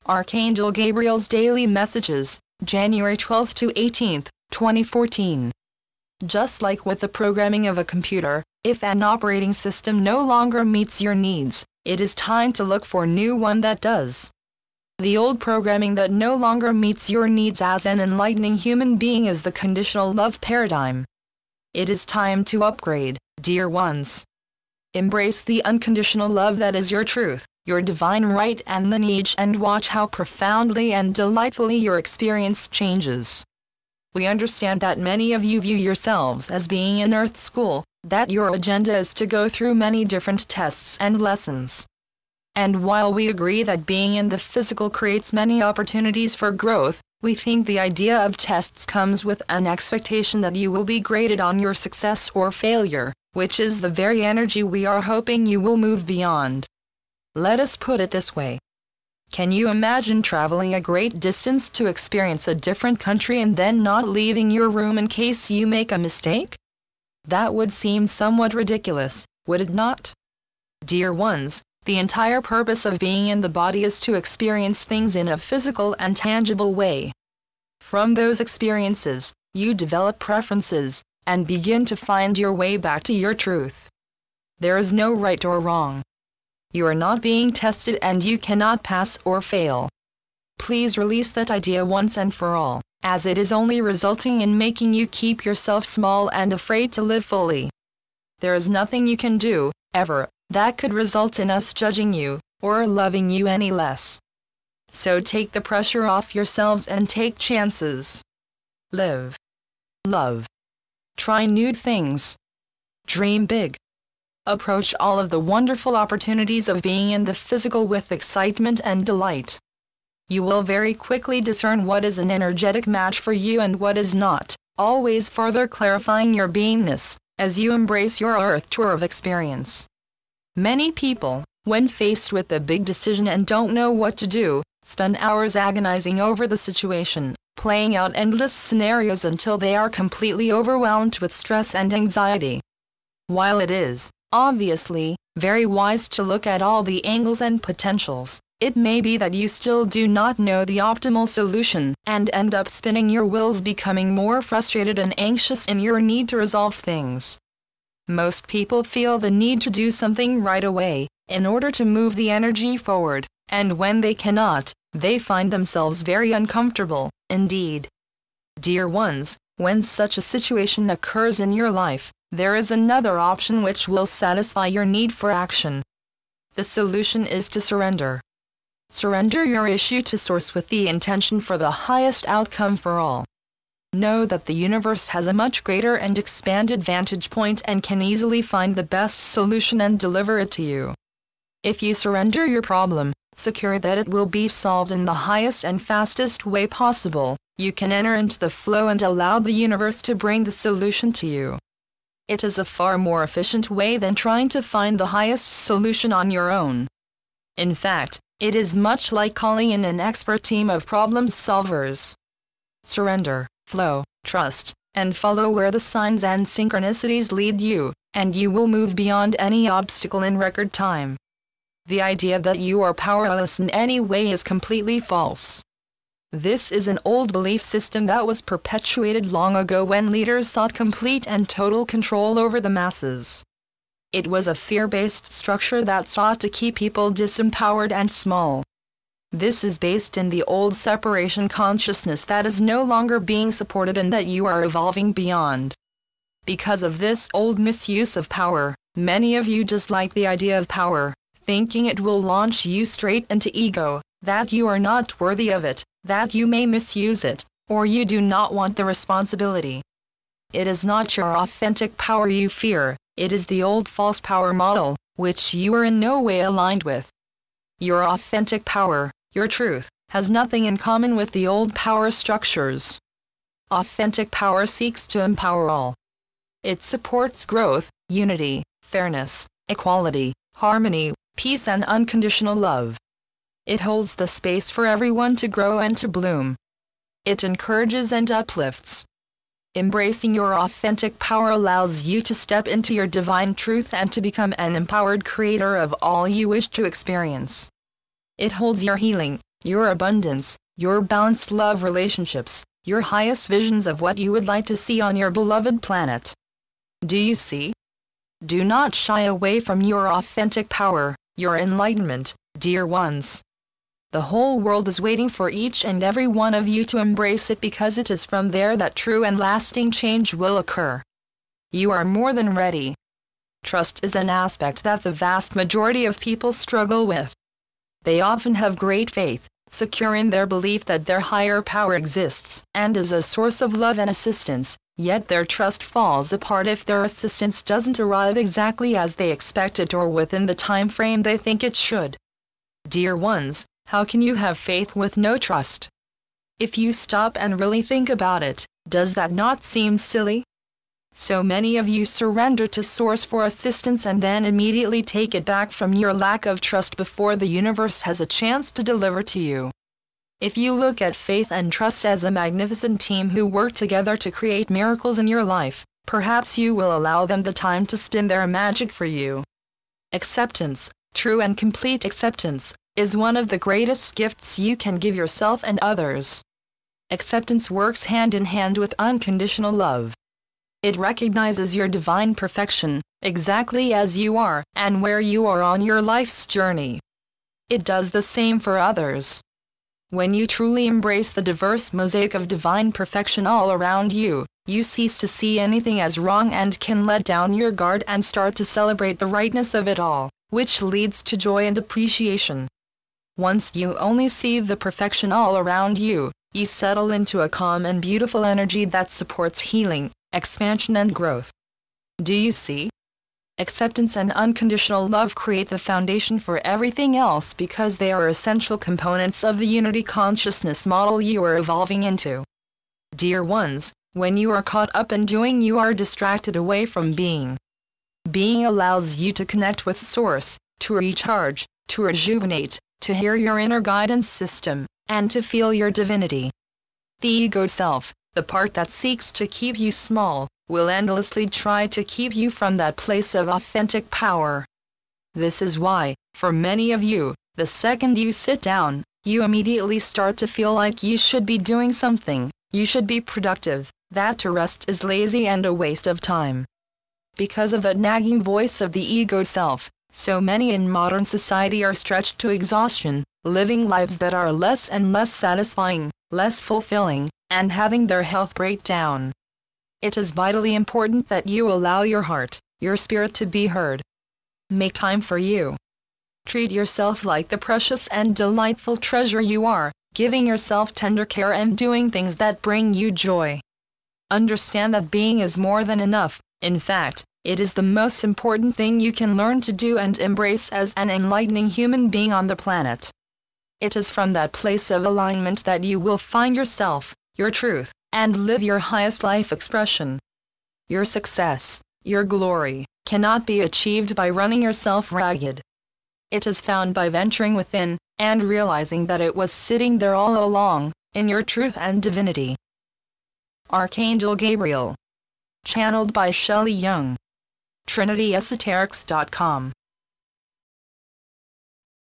Archangel Gabriel's Daily Messages, January 12 to 18, 2014. Just like with the programming of a computer, if an operating system no longer meets your needs, it is time to look for a new one that does. The old programming that no longer meets your needs as an enlightening human being is the conditional love paradigm. It is time to upgrade, dear ones. Embrace the unconditional love that is your truth, your divine right and lineage, and watch how profoundly and delightfully your experience changes. We understand that many of you view yourselves as being in Earth School, that your agenda is to go through many different tests and lessons. And while we agree that being in the physical creates many opportunities for growth, we think the idea of tests comes with an expectation that you will be graded on your success or failure, which is the very energy we are hoping you will move beyond. Let us put it this way. Can you imagine traveling a great distance to experience a different country and then not leaving your room in case you make a mistake? That would seem somewhat ridiculous, would it not? Dear ones, the entire purpose of being in the body is to experience things in a physical and tangible way. From those experiences, you develop preferences, and begin to find your way back to your truth. There is no right or wrong. You are not being tested and you cannot pass or fail. Please release that idea once and for all, as it is only resulting in making you keep yourself small and afraid to live fully. There is nothing you can do, ever, that could result in us judging you, or loving you any less. So take the pressure off yourselves and take chances. Live. Love. Try new things. Dream big. Approach all of the wonderful opportunities of being in the physical with excitement and delight. You will very quickly discern what is an energetic match for you and what is not, always further clarifying your beingness, as you embrace your Earth tour of experience. Many people, when faced with a big decision and don't know what to do, spend hours agonizing over the situation, playing out endless scenarios until they are completely overwhelmed with stress and anxiety. While it is, obviously, very wise to look at all the angles and potentials, it may be that you still do not know the optimal solution, and end up spinning your wheels, becoming more frustrated and anxious in your need to resolve things. Most people feel the need to do something right away, in order to move the energy forward, and when they cannot, they find themselves very uncomfortable, indeed. Dear ones, when such a situation occurs in your life, there is another option which will satisfy your need for action. The solution is to surrender. Surrender your issue to Source with the intention for the highest outcome for all. Know that the universe has a much greater and expanded vantage point and can easily find the best solution and deliver it to you. If you surrender your problem, secure that it will be solved in the highest and fastest way possible, you can enter into the flow and allow the universe to bring the solution to you. It is a far more efficient way than trying to find the highest solution on your own. In fact, it is much like calling in an expert team of problem solvers. Surrender, flow, trust, and follow where the signs and synchronicities lead you, and you will move beyond any obstacle in record time. The idea that you are powerless in any way is completely false. This is an old belief system that was perpetuated long ago when leaders sought complete and total control over the masses. It was a fear-based structure that sought to keep people disempowered and small. This is based in the old separation consciousness that is no longer being supported and that you are evolving beyond. Because of this old misuse of power, many of you dislike the idea of power, thinking it will launch you straight into ego, that you are not worthy of it, that you may misuse it, or you do not want the responsibility. It is not your authentic power you fear, it is the old false power model, which you are in no way aligned with. Your authentic power, your truth, has nothing in common with the old power structures. Authentic power seeks to empower all. It supports growth, unity, fairness, equality, harmony, peace and unconditional love. It holds the space for everyone to grow and to bloom. It encourages and uplifts. Embracing your authentic power allows you to step into your divine truth and to become an empowered creator of all you wish to experience. It holds your healing, your abundance, your balanced love relationships, your highest visions of what you would like to see on your beloved planet. Do you see? Do not shy away from your authentic power, your enlightenment, dear ones. The whole world is waiting for each and every one of you to embrace it, because it is from there that true and lasting change will occur. You are more than ready. Trust is an aspect that the vast majority of people struggle with. They often have great faith, secure in their belief that their higher power exists and is a source of love and assistance, yet their trust falls apart if their assistance doesn't arrive exactly as they expect it or within the time frame they think it should. Dear ones, how can you have faith with no trust? If you stop and really think about it, does that not seem silly? So many of you surrender to Source for assistance and then immediately take it back from your lack of trust before the universe has a chance to deliver to you. If you look at faith and trust as a magnificent team who work together to create miracles in your life, perhaps you will allow them the time to spin their magic for you. Acceptance, true and complete acceptance, is one of the greatest gifts you can give yourself and others. Acceptance works hand in hand with unconditional love. It recognizes your divine perfection, exactly as you are, and where you are on your life's journey. It does the same for others. When you truly embrace the diverse mosaic of divine perfection all around you, you cease to see anything as wrong and can let down your guard and start to celebrate the rightness of it all, which leads to joy and appreciation. Once you only see the perfection all around you, you settle into a calm and beautiful energy that supports healing, expansion and growth. Do you see? Acceptance and unconditional love create the foundation for everything else because they are essential components of the unity consciousness model you are evolving into. Dear ones, when you are caught up in doing, you are distracted away from being. Being allows you to connect with Source, to recharge, to rejuvenate, to hear your inner guidance system, and to feel your divinity. The ego self, the part that seeks to keep you small, will endlessly try to keep you from that place of authentic power. This is why, for many of you, the second you sit down, you immediately start to feel like you should be doing something, you should be productive, that to rest is lazy and a waste of time. Because of that nagging voice of the ego self, so many in modern society are stretched to exhaustion, living lives that are less and less satisfying, less fulfilling, and having their health break down. It is vitally important that you allow your heart, your spirit to be heard. Make time for you. Treat yourself like the precious and delightful treasure you are, giving yourself tender care and doing things that bring you joy. Understand that being is more than enough. In fact, it is the most important thing you can learn to do and embrace as an enlightening human being on the planet. It is from that place of alignment that you will find yourself, your truth, and live your highest life expression. Your success, your glory, cannot be achieved by running yourself ragged. It is found by venturing within, and realizing that it was sitting there all along, in your truth and divinity. Archangel Gabriel. Channeled by Shelley Young. TrinityEsoterics.com